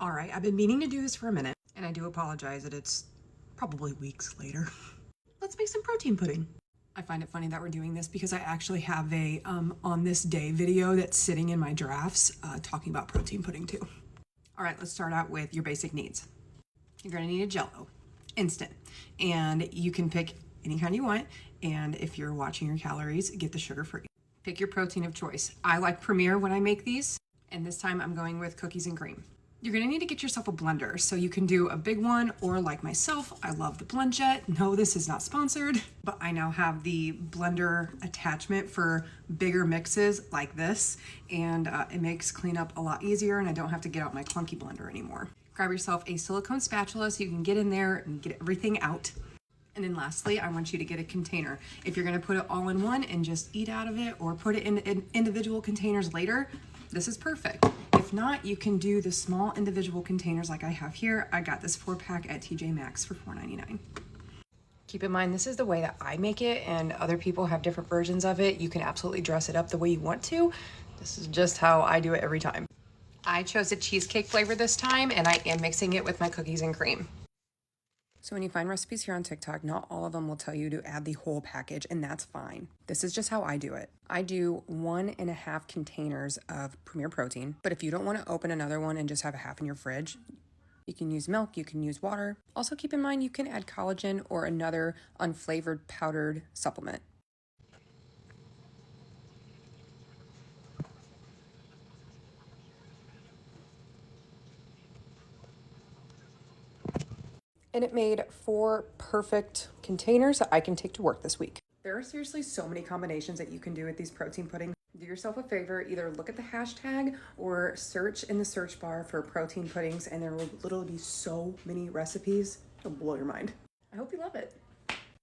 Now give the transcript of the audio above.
All right, I've been meaning to do this for a minute, and I do apologize that it's probably weeks later. Let's make some protein pudding. I find it funny that we're doing this because I actually have a on this day video that's sitting in my drafts talking about protein pudding too. All right, let's start out with your basic needs. You're gonna need a Jell-O, instant, and you can pick any kind you want. And if you're watching your calories, get the sugar-free. Pick your protein of choice. I like Premier when I make these, and this time I'm going with cookies and cream. You're gonna need to get yourself a blender, so you can do a big one, or like myself, I love the BlendJet. No, this is not sponsored, but I now have the blender attachment for bigger mixes like this, and it makes cleanup a lot easier, and I don't have to get out my clunky blender anymore. Grab yourself a silicone spatula so you can get in there and get everything out. And then lastly, I want you to get a container. If you're gonna put it all in one and just eat out of it, or put it in individual containers later, this is perfect. If not, you can do the small individual containers like I have here. I got this 4-pack at TJ Maxx for $4.99. Keep in mind, this is the way that I make it, and other people have different versions of it. You can absolutely dress it up the way you want to. This is just how I do it every time. I chose a cheesecake flavor this time, and I am mixing it with my cookies and cream. So when you find recipes here on TikTok, not all of them will tell you to add the whole package, and that's fine. This is just how I do it. I do 1.5 containers of Premier Protein, but if you don't want to open another one and just have a half in your fridge, you can use milk, you can use water. Also keep in mind you can add collagen or another unflavored powdered supplement. And it made 4 perfect containers that I can take to work this week. There are seriously so many combinations that you can do with these protein puddings. Do yourself a favor, either look at the hashtag or search in the search bar for protein puddings, and there will literally be so many recipes. It'll blow your mind. I hope you love it.